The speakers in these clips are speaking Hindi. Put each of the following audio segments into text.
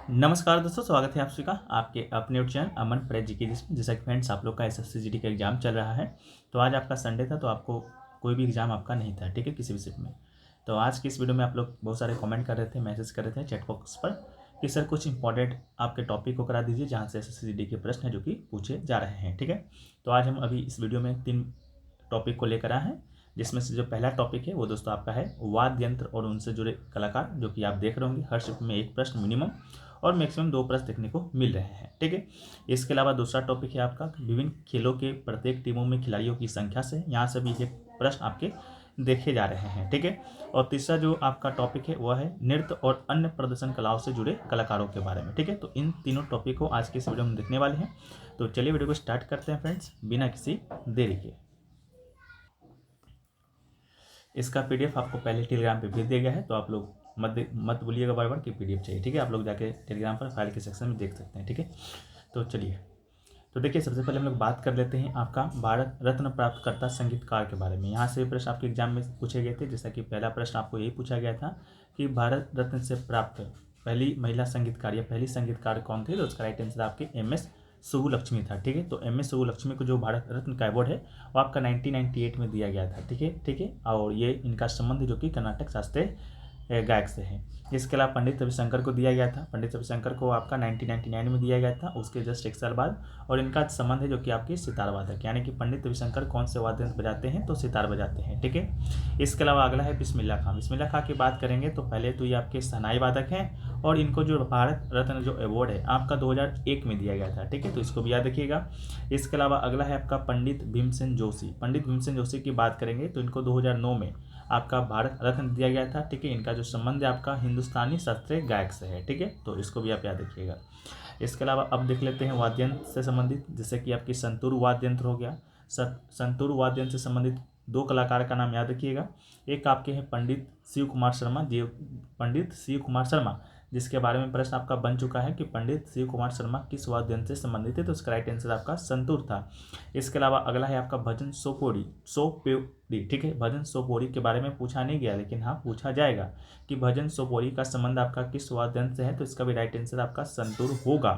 नमस्कार दोस्तों, स्वागत है आप सभी का आपके अपने चैनल अमन प्रेज जी के जिसमें। जैसा कि फ्रेंड्स आप लोग का एसएससी जीडी का एग्जाम चल रहा है, तो आज आपका संडे था, तो आपको कोई भी एग्जाम आपका नहीं था, ठीक है, किसी भी शिफ्ट में। तो आज की इस वीडियो में आप लोग बहुत सारे कमेंट कर रहे थे, मैसेज कर रहे थे चैट बॉक्स पर कि सर कुछ इंपॉर्टेंट आपके टॉपिक को करा दीजिए जहाँ से एसएससी जीडी के प्रश्न है जो कि पूछे जा रहे हैं, ठीक है। तो आज हम अभी इस वीडियो में 3 टॉपिक को लेकर आए हैं, जिसमें से जो पहला टॉपिक है वो दोस्तों आपका है वाद्य यंत्र और उनसे जुड़े कलाकार, जो कि आप देख रहे होंगे हर शिफ्ट में एक प्रश्न मिनिमम और मैक्सिमम 2 प्रश्न देखने को मिल रहे हैं, ठीक है। इसके अलावा दूसरा टॉपिक है आपका विभिन्न खेलों के प्रत्येक टीमों में खिलाड़ियों की संख्या से, यहाँ से भी ये प्रश्न आपके देखे जा रहे हैं, ठीक है। और तीसरा जो आपका टॉपिक है वह है नृत्य और अन्य प्रदर्शन कलाओं से जुड़े कलाकारों के बारे में, ठीक है। तो इन तीनों टॉपिक को आज के इस वीडियो में देखने वाले हैं। तो चलिए वीडियो को स्टार्ट करते हैं फ्रेंड्स, बिना किसी देरी के। इसका पीडीएफ आपको पहले टेलीग्राम पे भेज दिया गया है, तो आप लोग मत बोलिएगा बार बार कि पीडीएफ चाहिए, ठीक है। आप लोग जाके टेलीग्राम पर फाइल के सेक्शन में देख सकते हैं, ठीक है। तो चलिए, तो देखिए सबसे पहले हम लोग बात कर लेते हैं आपका भारत रत्न प्राप्तकर्ता संगीतकार के बारे में। यहाँ से प्रश्न आपके एग्जाम में पूछे गए थे, जैसा कि पहला प्रश्न आपको यही पूछा गया था कि भारत रत्न से प्राप्त पहली महिला संगीतकार या पहली संगीतकार कौन थी, तो उसका राइट आंसर आपके एम.एस. सुब्बुलक्ष्मी था, ठीक है। तो एम.एस. सुब्बुलक्ष्मी को जो भारत रत्न का अवार्ड है वो आपका 1998 में दिया गया था, ठीक है, ठीक है। और ये इनका संबंध जो कि कर्नाटक शास्त्रीय गायक से है। इसके अलावा पंडित रविशंकर को दिया गया था, पंडित रविशंकर को आपका 1999 में दिया गया था, उसके जस्ट 1 साल बाद। और इनका संबंध है जो कि आपके सितार वादक, यानी कि पंडित रविशंकर कौन से वाद्य यंत्र बजाते हैं, तो सितार बजाते हैं, ठीक है। इसके अलावा अगला है बिस्मिल्लाह खां। बिस्मिल्लाह खां की बात करेंगे तो पहले तो ये आपके शहनाई वादक हैं, और इनको जो भारत रत्न जो अवार्ड है आपका 2001 में दिया गया था, ठीक है। तो इसको भी याद रखिएगा। इसके अलावा अगला है आपका पंडित भीमसेन जोशी। पंडित भीमसेन जोशी की बात करेंगे तो इनको 2009 में आपका भारत रत्न दिया गया था, ठीक है। इनका जो संबंध है आपका हिंदुस्तानी शास्त्रीय गायक से है, ठीक है। तो इसको भी आप याद रखिएगा। इसके अलावा अब देख लेते हैं वाद्य यंत्र से संबंधित, जैसे कि आपकी संतूर वाद्य यंत्र हो गया। संतूर वाद्य यंत्र से संबंधित 2 कलाकार का नाम याद रखिएगा। एक आपके हैं पंडित शिव कुमार शर्मा, पंडित शिव कुमार शर्मा, जिसके बारे में प्रश्न आपका बन चुका है कि पंडित शिव कुमार शर्मा किस वाद्य यंत्र से संबंधित है, तो इसका राइट आंसर आपका संतूर था। इसके अलावा अगला है आपका भजन सोपोरी, ठीक है। भजन सोपोरी के बारे में पूछा नहीं गया, लेकिन हाँ पूछा जाएगा कि भजन सोपोरी का संबंध आपका किस वाद्य यंत्र से है, तो इसका भी राइट आंसर आपका संतूर होगा।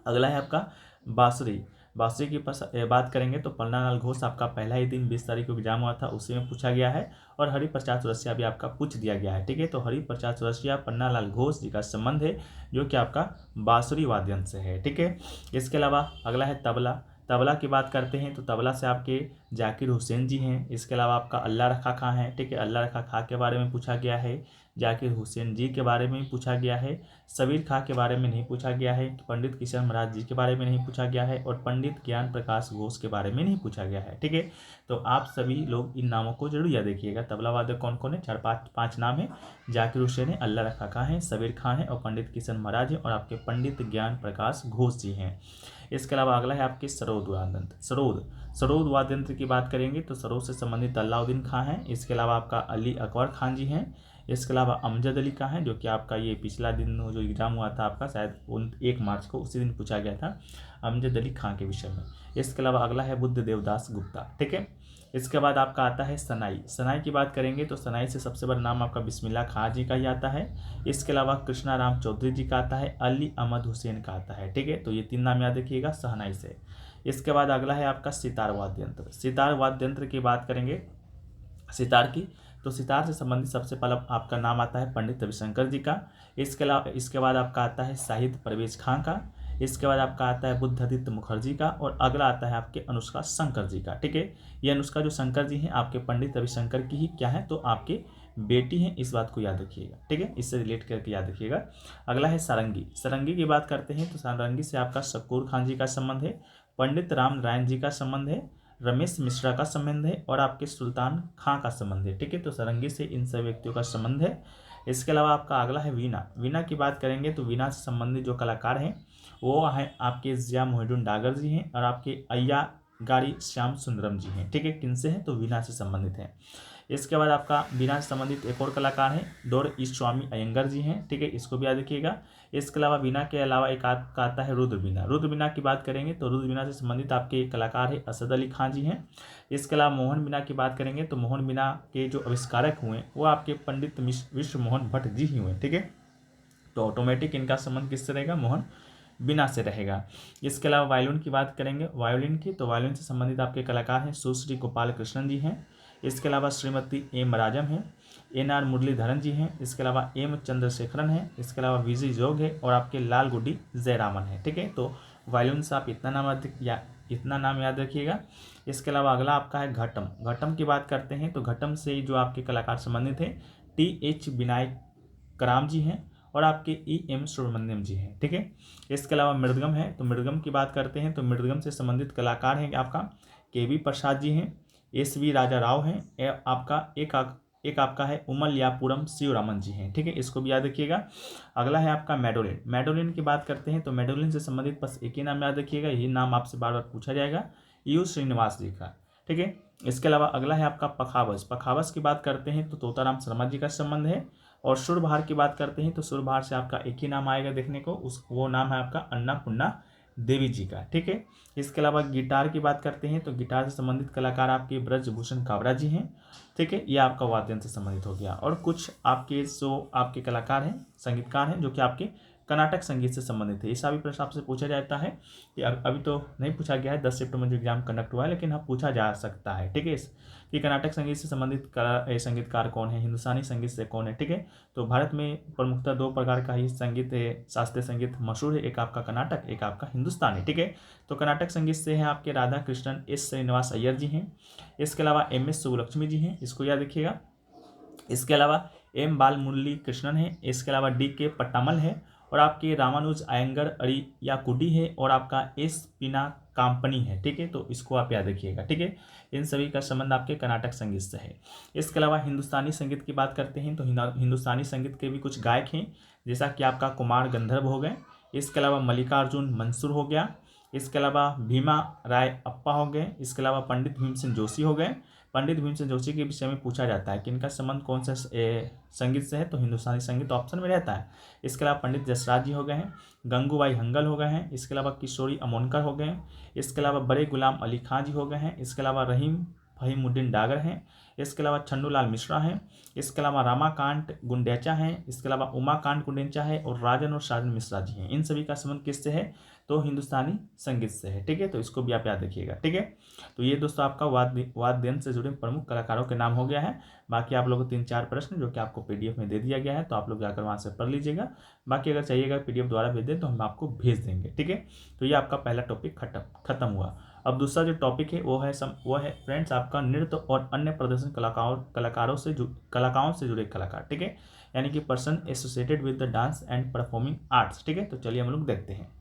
अगला है आपका बांसुरी। बांसुरी की बात करेंगे तो पन्नालाल घोष आपका पहला ही दिन 20 तारीख को एग्जाम हुआ था, उसी में पूछा गया है। और हरिप्रसाद चौरसिया भी आपका पूछ दिया गया है, ठीक है। तो हरिप्रसाद चौरसिया पन्नालाल घोष जी का संबंध है जो कि आपका बांसुरी वाद्य यंत्र से है, ठीक है। इसके अलावा अगला है तबला। तबला की बात करते हैं तो तबला से आपके जाकिर हुसैन जी हैं। इसके अलावा आपका अल्लाह रखा खां है, ठीक है। अल्लाह रखा खां के बारे में पूछा गया है, जाकिर हुसैन जी के बारे में पूछा गया है, सबीर खां के बारे में नहीं पूछा गया है, पंडित किशन महाराज जी के बारे में नहीं पूछा गया है, और पंडित ज्ञान प्रकाश घोष के बारे में नहीं पूछा गया है, ठीक है। तो आप सभी लोग इन नामों को जरूर याद रखिएगा। तबला वादक कौन कौन है, 4-5 नाम है। जाकिर हुसैन है, अल्लाह रखा खां है, सबीर खां है, और पंडित किशन महाराज है, और आपके पंडित ज्ञान प्रकाश घोष जी हैं। इसके अलावा अगला है आपके सरोद वाद्य यंत्र। सरोद वाद्य यंत्र की बात करेंगे तो सरोद से संबंधित अलाउद्दीन खां हैं। इसके अलावा आपका अली अकबर खान जी हैं। इसके अलावा अमजद अली खां है, जो कि आपका ये पिछला दिन जो एग्जाम हुआ था आपका शायद 1 मार्च को, उसी दिन पूछा गया था अमजद अली खां के विषय में। इसके अलावा अगला है बुद्ध देवदास गुप्ता, ठीक है। इसके बाद आपका आता है सनाई। सनाई की बात करेंगे तो सनाई से सबसे बड़ा नाम आपका बिस्मिल्लाह खां जी का ही आता है। इसके अलावा कृष्णा राम चौधरी जी का आता है, अली अहमद हुसैन का आता है, ठीक है। तो ये 3 नाम याद रखिएगा सहनाई से। इसके बाद अगला है आपका सितार वाद्य यंत्र। सितार वाद्य यंत्र की बात करेंगे सितार की, तो सितार से संबंधित सबसे पहला आपका नाम आता है पंडित रविशंकर जी का। इसके बाद आपका आता है शाहिद परवेज खां का। इसके बाद आपका आता है बुद्धादित्य मुखर्जी का, और अगला आता है आपके अनुष्का शंकर जी का, ठीक है। ये अनुष्का जो शंकर जी हैं आपके पंडित रविशंकर की ही क्या है, तो आपके बेटी हैं, इस बात को याद रखिएगा, ठीक है। इससे रिलेट करके याद रखिएगा। अगला है सारंगी। सारंगी की बात करते हैं तो सारंगी से आपका शकूर खान जी का संबंध है, पंडित राम नारायण जी का संबंध है, रमेश मिश्रा का संबंध है, और आपके सुल्तान खां का संबंध है, ठीक है। तो सारंगी से इन सभी व्यक्तियों का संबंध है। इसके अलावा आपका अगला है वीणा। वीणा की बात करेंगे तो वीणा से संबंधित जो कलाकार हैं वो हैं आपके जिया मोहिउद्दीन डागर जी हैं, और आपके अय्या गाड़ी श्याम सुंदरम जी हैं, ठीक है। किनसे हैं, तो वीणा से संबंधित हैं। इसके बाद आपका वीणा से संबंधित एक और कलाकार हैं डोर स्वामी अयंगर जी हैं, ठीक है। इसको भी याद रखिएगा। इसके अलावा वीणा के अलावा एक आपका आता है रुद्र वीणा। रुद्र वीणा की बात करेंगे तो रुद्र वीणा से संबंधित आपके कलाकार है असद अली खां जी हैं। इसके अलावा मोहन वीणा की बात करेंगे तो मोहन वीणा के जो आविष्कारक हुए वो आपके पंडित विश्व मोहन भट्ट जी ही हुए, ठीक है। तो ऑटोमेटिक इनका संबंध किससे रहेगा, मोहन बीना से रहेगा। इसके अलावा वायलिन की बात करेंगे, वायलिन की, तो वायलिन से संबंधित आपके कलाकार हैं सुश्री गोपाल कृष्णन जी हैं। इसके अलावा श्रीमती एम राजम हैं, एन.आर. मुरलीधरन जी हैं। इसके अलावा एम चंद्रशेखरन हैं। इसके अलावा वीजी जोग है और आपके लाल गुड्डी जयरामन है। ठीक है, तो वायलिन से आप इतना नाम याद रखिएगा। इसके अलावा अगला आपका है घटम। घटम की बात करते हैं तो घटम से जो आपके कलाकार संबंधित हैं टी.एच. विनायक कराम जी हैं और आपके ई.एम. सुब्रमण्यम जी हैं। ठीक है, इसके अलावा मृदगम है, तो मृदगम की बात करते हैं तो मृदगम से संबंधित कलाकार हैं आपका के.वी. प्रसाद जी हैं, एस.वी. राजा राव हैं, एक आपका है उमलयापुरम शिवरामन जी हैं। ठीक है, इसको भी याद रखिएगा। अगला है आपका मेडोलिन। मेडोलिन की बात करते हैं तो मेडोलिन से संबंधित बस एक ही नाम याद रखिएगा, यही नाम आपसे बार बार पूछा जाएगा, यू श्रीनिवास जी का। ठीक है, इसके अलावा अगला है आपका पखावज। पखावज की बात करते हैं तो तोताराम शर्मा जी का संबंध है। और सुरबहार की बात करते हैं तो सुरबहार से आपका एक ही नाम आएगा देखने को, वो नाम है आपका अन्नपूर्णा देवी जी का। ठीक है, इसके अलावा गिटार की बात करते हैं तो गिटार से संबंधित कलाकार आपके ब्रजभूषण कावरा जी हैं। ठीक है, ये आपका वाद्य यंत्र से संबंधित हो गया। और कुछ आपके जो आपके कलाकार हैं, संगीतकार हैं, जो कि आपके कर्नाटक संगीत से संबंधित है। ऐसा भी प्रश्न आपसे पूछा जाता है कि अभी तो नहीं पूछा गया है, 10 सितंबर जो एग्जाम कंडक्ट हुआ है, लेकिन हाँ पूछा जा सकता है। ठीक है, कि कर्नाटक संगीत से संबंधित संगीतकार कौन है, हिंदुस्तानी संगीत से कौन है। ठीक है, तो भारत में प्रमुखतः 2 प्रकार का ही संगीत है, शास्त्रीय संगीत मशहूर है, एक आपका कर्नाटक, एक आपका हिंदुस्तानी। ठीक है, तो कर्नाटक संगीत से है आपके राधा कृष्णन एस श्रीनिवास अय्यर जी हैं। इसके अलावा एम.एस. सुब्बलक्ष्मी जी हैं, इसको याद रखिएगा। इसके अलावा एम बाल मुरली कृष्णन है। इसके अलावा डी.के. पट्टामल है और आपके रामानुज अयंगर अरियाकुडी है और आपका एस पिना कांपनी है। ठीक है, तो इसको आप याद रखिएगा। ठीक है, इन सभी का संबंध आपके कर्नाटक संगीत से है। इसके अलावा हिंदुस्तानी संगीत की बात करते हैं तो हिंदुस्तानी संगीत के भी कुछ गायक हैं, जैसा कि आपका कुमार गंधर्व हो गए। इसके अलावा मल्लिकार्जुन मंसूर हो गया। इसके अलावा भीमा राय अप्पा हो गए। इसके अलावा पंडित भीमसेन जोशी हो गए। पंडित भीमसेन जोशी के विषय में पूछा जाता है कि इनका संबंध कौन सा संगीत से है, तो हिंदुस्तानी संगीत ऑप्शन में रहता है। इसके अलावा पंडित जसराज जी हो गए हैं, गंगूबाई हंगल हो गए हैं। इसके अलावा किशोरी अमोनकर हो गए हैं। इसके अलावा बड़े गुलाम अली खां जी हो गए हैं। इसके अलावा रहीम फहीमुद्दीन डागर हैं। इसके अलावा छन्नूलाल मिश्रा हैं। इसके अलावा रामाकांत गुंडेचा हैं। इसके अलावा उमाकांत गुंडेचा है और राजन और साजन मिश्रा जी हैं। इन सभी का संबंध किससे है, तो हिंदुस्तानी संगीत से है। ठीक है, तो इसको भी आप याद रखिएगा। ठीक है, तो ये दोस्तों आपका वाद्य यंत्र से जुड़े प्रमुख कलाकारों के नाम हो गया है। बाकी आप लोगों को 3-4 प्रश्न जो कि आपको पीडीएफ में दे दिया गया है, तो आप लोग जाकर वहाँ से पढ़ लीजिएगा। बाकी अगर चाहिएगा पीडीएफ द्वारा भेज दें तो हम आपको भेज देंगे। ठीक है, तो ये आपका पहला टॉपिक खत्म हुआ। अब दूसरा जो टॉपिक है वो है फ्रेंड्स आपका नृत्य और अन्य प्रदर्शन कलाकारों से जुड़े कलाकार। ठीक है, यानी कि person associated with the dance and performing arts. ठीक है, तो चलिए हम लोग देखते हैं।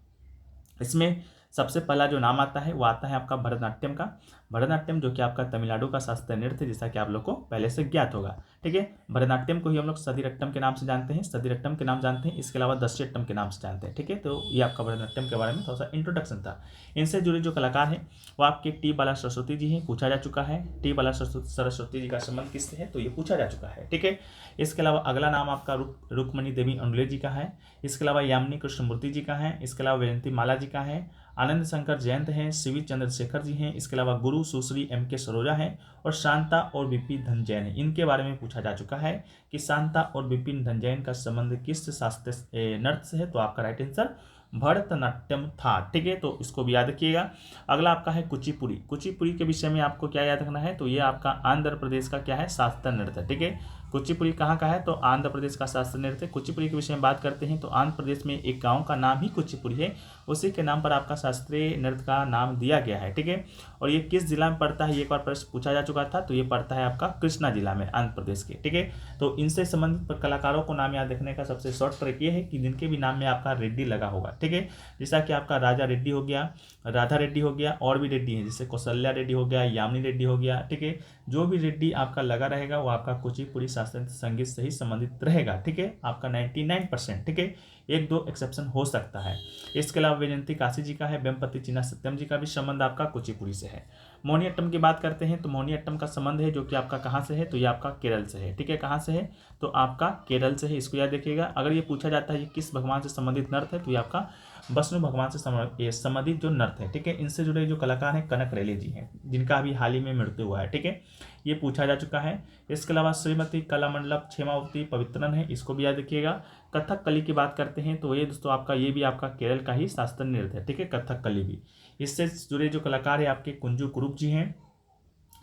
इसमें सबसे पहला जो नाम आता है वो आता है आपका भरतनाट्यम का। भरतनाट्यम जो कि आपका तमिलनाडु का शास्त्रीय नृत्य, जैसा कि आप लोग को पहले से ज्ञात होगा। ठीक है, भरतनाट्यम को ही हम लोग सदिरट्टम के नाम से जानते हैं, सदिरट्टम के नाम जानते हैं। इसके अलावा दस्यट्टम के नाम से जानते हैं। ठीक है, तो ये आपका भरतनाट्यम के बारे में थोड़ा सा इंट्रोडक्शन था। इनसे जुड़े जो कलाकार हैं वो आपके टी बाला सरस्वती जी हैं, पूछा जा चुका है। टी बाला सरस्वती जी का संबंध किससे है, तो ये पूछा जा चुका है। ठीक है, इसके अलावा अगला नाम आपका रुक्मणी देवी अंडुले जी का है। इसके अलावा यामिनी कृष्णमूर्ति जी का है। इसके अलावा वैजयंती माला जी का है। आनंद शंकर जयंत हैं। सीवी चंद्रशेखर जी हैं। इसके अलावा गुरु सुश्री एम.के. सरोजा हैं और शांता और विपिन धनजैन है। इनके बारे में पूछा जा चुका है कि शांता और विपिन धनजैन का संबंध किस शास्त्रीय नृत्य से है, तो आपका राइट आंसर भरतनाट्यम था। ठीक है, तो इसको भी याद रखिएगा। अगला आपका है कुचिपुड़ी। कुचिपुड़ी के विषय में आपको क्या याद रखना है, तो ये आपका आंध्र प्रदेश का क्या है, शास्त्रीय नृत्य। ठीक है, कुचिपुड़ी कहाँ का है, तो आंध्र प्रदेश का शास्त्रीय नृत्य। कुचिपुड़ी के विषय में बात करते हैं तो आंध्र प्रदेश में एक गांव का नाम ही कुचिपुड़ी है, उसी के नाम पर आपका शास्त्रीय नृत्य का नाम दिया गया है। ठीक है, और ये किस जिला में पड़ता है, ये एक बार प्रश्न पूछा जा चुका था, तो ये पड़ता है आपका कृष्णा जिला में, आंध्र प्रदेश के। ठीक है, तो इनसे संबंधित कलाकारों को नाम याद रखने का सबसे शॉर्ट ट्रिक ये है कि जिनके भी नाम में आपका रेड्डी लगा होगा। ठीक है, जैसा कि आपका राजा रेड्डी हो गया, राधा रेड्डी हो गया, और भी रेड्डी है जैसे कौशल्या रेड्डी हो गया, यामिनी रेड्डी हो गया। ठीक है, जो भी रेड्डी आपका लगा रहेगा वो आपका कुचिपुड़ी शास्त्रीय संगीत से ही संबंधित रहेगा। ठीक है, आपका 99%। ठीक है, 1-2 एक्सेप्शन हो सकता है। इसके अलावा वैजयंती काशी जी का है, वेम्पति चिन्ना सत्यम जी का भी संबंध आपका कुचिपुड़ी से है। मोहिनीअट्टम की बात करते हैं तो मोहिनीअट्टम का संबंध है जो कि आपका कहाँ से है, तो ये आपका केरल से है। ठीक है, कहाँ से है, तो आपका केरल से है, इसको याद रखिएगा। अगर ये पूछा जाता है ये किस भगवान से संबंधित नृत्य है, तो ये आपका विष्णु भगवान से संबंधित जो नृत्य है। ठीक है, इनसे जुड़े जो कलाकार हैं कनक रेले जी हैं, जिनका अभी हाल ही में मृत्यु हुआ है। ठीक है, ये पूछा जा चुका है। इसके अलावा श्रीमती कलामंडलम क्षेमावती पवित्रन है, इसको भी याद रखिएगा। कथक कली की बात करते हैं तो ये दोस्तों आपका ये भी आपका केरल का ही शास्त्रीय नृत्य है। ठीक है, कथक कली भी। इससे जुड़े जो कलाकार है आपके कुंजू कुरूप जी हैं।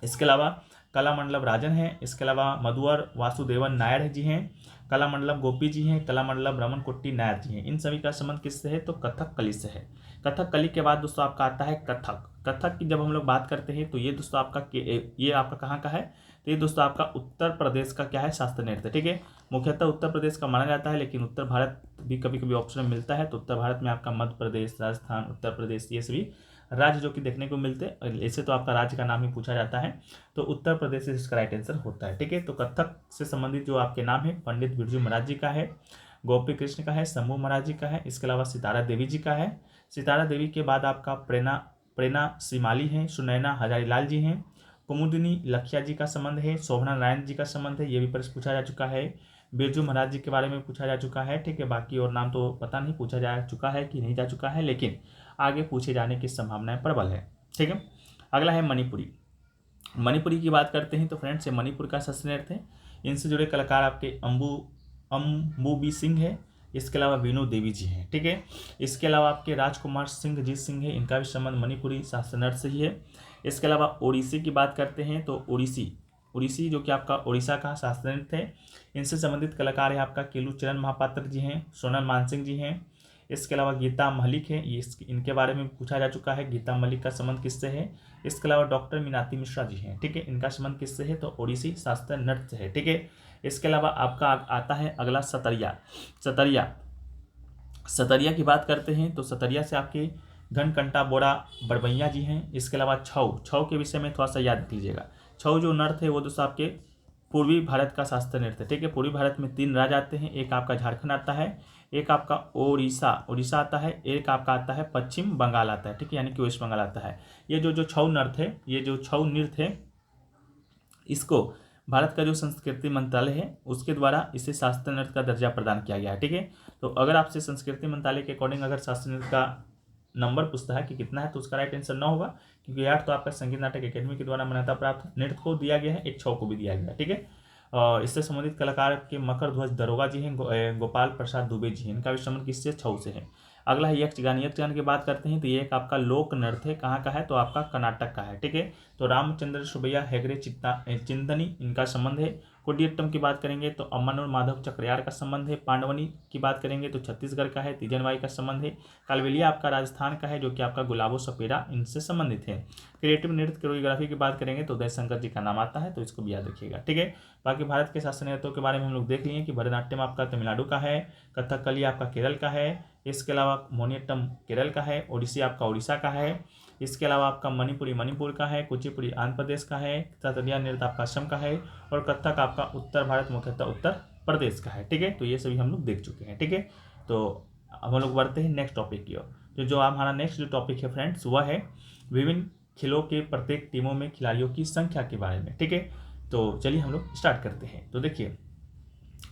इसके अलावा कलामंडलम राजन है। इसके अलावा मधुवर वासुदेवन नायर जी हैं। कलामंडलम गोपी जी हैं। कलामंडलम रमन कुट्टी नायर जी हैं। इन सभी का संबंध किससे है, तो कथक कली से है। कथक कली के बाद दोस्तों आपका आता है कथक। कथक की जब हम लोग बात करते हैं तो ये दोस्तों आपका ये आपका कहाँ का है, तो ये दोस्तों आपका उत्तर प्रदेश का क्या है, शास्त्रीय नृत्य। ठीक है, मुख्यतः उत्तर प्रदेश का माना जाता है, लेकिन उत्तर भारत भी कभी कभी ऑप्शन में मिलता है। तो उत्तर भारत में आपका मध्य प्रदेश, राजस्थान, उत्तर प्रदेश, ये सभी राज्य जो कि देखने को मिलते हैं। ऐसे तो आपका राज्य का नाम ही पूछा जाता है, तो उत्तर प्रदेश से इसका राइट आंसर होता है। ठीक है, तो कथक से संबंधित जो आपके नाम है पंडित बिरजू महाराज जी का है, गोपी कृष्ण का है, शंभू महाराज जी का है। इसके अलावा सितारा देवी जी का है। सितारा देवी के बाद आपका प्रेरणा श्रीमाली है। सुनैना हजारीलाल जी हैं। कुमुदिनी लखिया जी का संबंध है। शोभना नारायण जी का संबंध है, ये भी प्रश्न पूछा जा चुका है। बिरजू महाराज जी के बारे में पूछा जा चुका है। ठीक है, बाकी और नाम तो पता नहीं पूछा जा चुका है कि नहीं जा चुका है, लेकिन आगे पूछे जाने की संभावनाएं प्रबल है। ठीक है, अगला है मणिपुरी। मणिपुरी की बात करते हैं तो फ्रेंड्स ये मणिपुर का शास्त्रीय नृत्य है। इनसे जुड़े कलाकार आपके अंबूबी सिंह है। इसके अलावा वीनू देवी जी हैं। ठीक है, इसके अलावा आपके राजकुमार सिंह जीत सिंह है, इनका भी संबंध मणिपुरी शास्त्रीय नृत्य से ही है। इसके अलावा ओडिसी की बात करते हैं तो ओडिसी जो कि आपका ओडिशा का शास्त्रीय नृत्य है। इनसे संबंधित कलाकार है आपका केलूचरण महापात्र जी हैं, सोनल मानसिंह जी हैं। इसके अलावा गीता मलिक है, ये इनके बारे में पूछा जा चुका है। गीता मलिक का संबंध किससे है। इसके अलावा डॉक्टर मीनाती मिश्रा जी हैं। ठीक है, इनका संबंध किससे है, तो ओडिसी शास्त्रीय नृत्य से है। ठीक है, इसके अलावा आपका आता है अगला सतरिया की बात करते हैं तो सतरिया से आपके घनकंटा बोरा बड़बैया जी हैं। इसके अलावा छऊ के विषय में थोड़ा सा याद रख लीजिएगा। छऊ जो नृत्य है वो दोस्तों आपके पूर्वी भारत का शास्त्रीय नृत्य। ठीक है, पूर्वी भारत में 3 राज्य आते हैं, एक आपका झारखंड आता है, एक आपका उड़ीसा आता है, एक आपका आता है पश्चिम बंगाल आता है। ठीक है, यानी कि वेस्ट बंगाल आता है। ये जो छऊ नृत्य है, ये जो छऊ नृत्य है, इसको भारत का जो संस्कृति मंत्रालय है उसके द्वारा इसे शास्त्रीय नृत्य का दर्जा प्रदान किया गया है। ठीक है, तो अगर आपसे संस्कृति मंत्रालय के अकॉर्डिंग अगर शास्त्रीय नृत्य का नंबर पूछता है कि कितना है, तो उसका राइट आंसर 9 होगा, क्योंकि 8 तो आपका संगीत नाटक अकेडमी के द्वारा मान्यता प्राप्त नृत्य को दिया गया है, एक छऊ को भी दिया गया है। ठीक है, और इससे संबंधित कलाकार के मकर ध्वज दरोगा जी हैं, गोपाल प्रसाद दुबे जी हैं, इनका भी संबंध किससे, छऊ से है। अगला है यक्षगान। यक्षगान की बात करते हैं तो ये एक आपका लोक नृत्य है, कहाँ का है, तो आपका कर्नाटक का है। ठीक है, तो रामचंद्र सुबैया हेगड़े चिंतनी इनका संबंध है। कोडियट्टम की बात करेंगे तो अम्मन और माधव चक्रयार का संबंध है। पांडवनी की बात करेंगे तो छत्तीसगढ़ का है, तीजनबाई का संबंध है। कालबेलिया आपका राजस्थान का है, जो कि आपका गुलाबो सपेरा इनसे संबंधित है। क्रिएटिव नृत्य कोरियोग्राफी की बात करेंगे तो उदय शंकर जी का नाम आता है, तो इसको भी याद रखिएगा। ठीक है, बाकी भारत के शास्त्रीय नृत्यों के बारे में हम लोग देख लिए कि भरतनाट्यम आपका तमिलनाडु का है, कथकली आपका केरल का है, इसके अलावा मोहिनीअट्टम केरल का है, ओडिसी आपका उड़ीसा का है, इसके अलावा आपका मणिपुरी मणिपुर का है, कुचिपुड़ी आंध्र प्रदेश का है, सतरिया नृत्य आपका असम का है, और कथक आपका उत्तर भारत मुख्यतः उत्तर प्रदेश का है। ठीक है, तो ये सभी हम लोग देख चुके हैं। ठीक है, तो अब हम लोग बढ़ते हैं नेक्स्ट टॉपिक की ओर। जो हमारा नेक्स्ट जो टॉपिक है फ्रेंड्स, वह है विभिन्न खेलों के प्रत्येक टीमों में खिलाड़ियों की संख्या के बारे में। ठीक है, तो चलिए हम लोग स्टार्ट करते हैं। तो देखिए,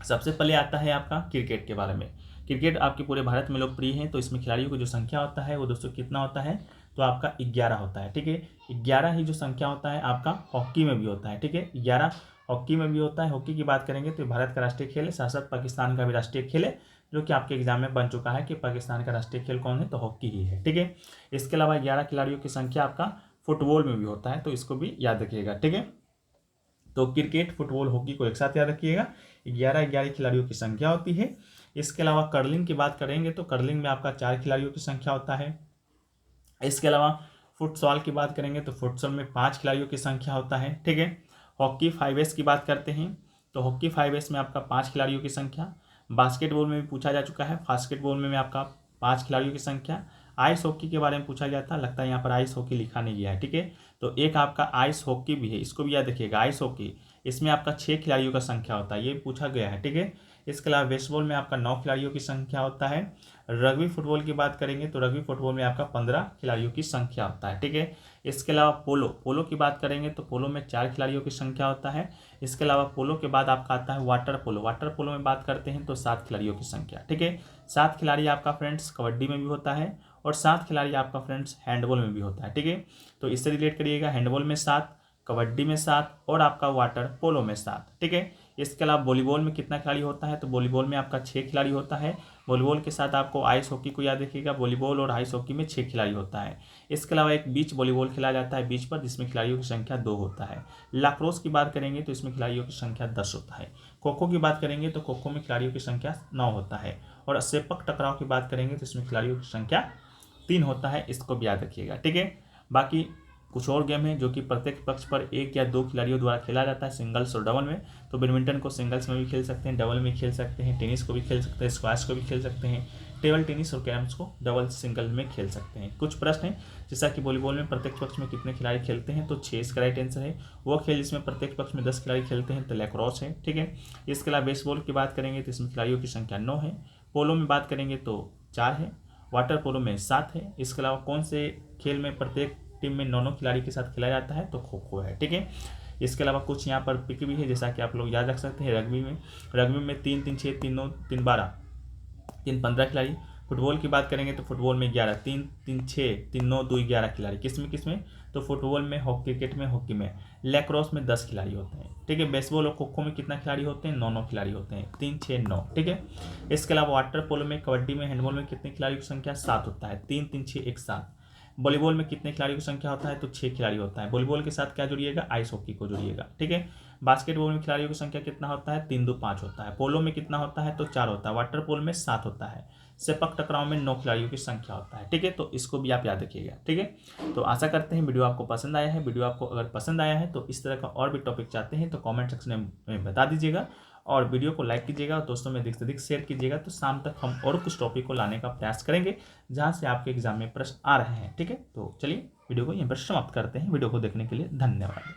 सबसे पहले आता है आपका क्रिकेट के बारे में। क्रिकेट आपके पूरे भारत में लोकप्रिय है, तो इसमें खिलाड़ियों की जो संख्या होता है वो दोस्तों कितना होता है, तो आपका 11 होता है। ठीक है, 11 ही जो संख्या होता है आपका हॉकी में भी होता है। ठीक है, 11 हॉकी में भी होता है। हॉकी की बात करेंगे तो भारत का राष्ट्रीय खेल है, साथ साथ पाकिस्तान का भी राष्ट्रीय खेल है, जो कि आपके एग्जाम में बन चुका है कि पाकिस्तान का राष्ट्रीय खेल कौन है, तो हॉकी ही है। ठीक है, इसके अलावा 11 खिलाड़ियों की संख्या आपका फुटबॉल में भी होता है, तो इसको भी याद रखिएगा। ठीक है, तो क्रिकेट, फुटबॉल, हॉकी को एक साथ याद रखिएगा, 11 खिलाड़ियों की संख्या होती है। इसके अलावा कर्लिंग की बात करेंगे तो कर्लिंग में आपका 4 खिलाड़ियों की संख्या होता है। इसके अलावा फुटसॉल की बात करेंगे तो फुटसॉल में 5 खिलाड़ियों की संख्या होता है। ठीक है, हॉकी 5S की बात करते हैं तो हॉकी 5S में आपका 5 खिलाड़ियों की संख्या। बास्केटबॉल में भी पूछा जा चुका है, बास्केटबॉल में आपका 5 खिलाड़ियों की संख्या। आइस हॉकी के बारे में पूछा गया था, लगता है यहाँ पर आइस हॉकी लिखा नहीं गया है। ठीक है, तो एक आपका आइस हॉकी भी है, इसको भी याद रखिएगा। आइस हॉकी, इसमें आपका 6 खिलाड़ियों का संख्या होता है, ये पूछा गया है। ठीक है, इसके अलावा बेसबॉल में आपका 9 खिलाड़ियों की संख्या होता है। रग्बी फुटबॉल की बात करेंगे तो रग्बी फुटबॉल में आपका 15 खिलाड़ियों की संख्या होता है, ठीक है। इसके अलावा पोलो की बात करेंगे तो पोलो में 4 खिलाड़ियों की संख्या होता है। इसके अलावा पोलो के बाद आपका आता है वाटर पोलो में बात करते हैं तो 7 खिलाड़ियों की संख्या, ठीक है। 7 खिलाड़ी आपका फ्रेंड्स कबड्डी में भी होता है और 7 खिलाड़ी आपका फ्रेंड्स हैंडबॉल में भी होता है, ठीक है। तो इससे रिलेट करिएगा, हैंडबॉल में 7, कबड्डी में 7 और आपका वाटर पोलो में 7, ठीक है। इसके अलावा वॉलीबॉल में कितना खिलाड़ी होता है तो वॉलीबॉल में आपका 6 खिलाड़ी होता है। वॉलीबॉल के साथ आपको आइस हॉकी को याद रखिएगा, वॉलीबॉल और आइस हॉकी में 6 खिलाड़ी होता है। इसके अलावा एक बीच वॉलीबॉल खेला जाता है बीच पर, जिसमें खिलाड़ियों की संख्या 2 होता है। लाक्रोस की बात करेंगे तो इसमें खिलाड़ियों की संख्या 10 होता है। खो खो की बात करेंगे तो खो खो में खिलाड़ियों की संख्या 9 होता है। और सेपक टकराव की बात करेंगे तो इसमें खिलाड़ियों की संख्या 3 होता है, इसको भी याद रखिएगा, ठीक है। बाकी कुछ और गेम है जो कि प्रत्येक पक्ष पर 1 या 2 खिलाड़ियों द्वारा खेला जाता है सिंगल्स और डबल में। तो बैडमिंटन को सिंगल्स में भी खेल सकते हैं, डबल में खेल सकते हैं, टेनिस को भी खेल सकते हैं, स्क्वैश को भी खेल सकते हैं, टेबल टेनिस और कैरम्स को डबल सिंगल में खेल सकते हैं। कुछ प्रश्न हैं जैसा कि वॉलीबॉल में प्रत्येक पक्ष में कितने खिलाड़ी खेलते हैं तो 6 इसका राइट आंसर है। वो खेल जिसमें प्रत्येक पक्ष में 10 खिलाड़ी खेलते हैं तो लैक्रोस है, ठीक है। इसके अलावा बेसबॉल की बात करेंगे तो इसमें खिलाड़ियों की संख्या 9 है। पोलो में बात करेंगे तो 4 है। वाटर पोलो में 7 है। इसके अलावा कौन से खेल में प्रत्येक टीम में 9 खिलाड़ी के साथ खेला जाता है तो खो खो है, ठीक है। इसके अलावा कुछ यहाँ पर पिक भी है जैसा कि आप लोग याद रख सकते हैं। रग्बी में 3 3 6 3 9 3 12 3 15 खिलाड़ी। फुटबॉल की बात करेंगे तो फुटबॉल में 11 3 3 6 3 9 2 11 खिलाड़ी। किसमें तो फुटबॉल में, क्रिकेट में, हॉकी में। लैक्रोस में 10 खिलाड़ी होते हैं, ठीक है। बेसबॉल और खो खो में कितना खिलाड़ी होते हैं 9 खिलाड़ी होते हैं, 3 6 9, ठीक है। इसके अलावा वाटर पोलो में, कबड्डी में, हैंडबॉल में कितने खिलाड़ियों की संख्या 7 होता है, 3 3 6 1 7। वॉलीबॉल में कितने खिलाड़ियों की संख्या होता है तो 6 खिलाड़ी होता है। वॉलीबॉल के साथ क्या जुड़िएगा, आइस हॉकी को जुड़िएगा, ठीक है। बास्केटबॉल में खिलाड़ियों की संख्या कितना होता है 3 2 5 होता है। पोलो में कितना होता है तो 4 होता है। वाटर पोल में 7 होता है। सेपक टकराव में 9 खिलाड़ियों की संख्या होता है, ठीक है। तो इसको भी आप याद रखिएगा, ठीक है। तो आशा करते हैं वीडियो आपको पसंद आया है। वीडियो आपको अगर पसंद आया है तो इस तरह का और भी टॉपिक चाहते हैं तो कमेंट सेक्शन में बता दीजिएगा और वीडियो को लाइक कीजिएगा और दोस्तों में अधिक से अधिक शेयर कीजिएगा। तो शाम तक हम और कुछ टॉपिक को लाने का प्रयास करेंगे जहां से आपके एग्जाम में प्रश्न आ रहे हैं, ठीक है। तो चलिए वीडियो को यहीं पर समाप्त करते हैं। वीडियो को देखने के लिए धन्यवाद।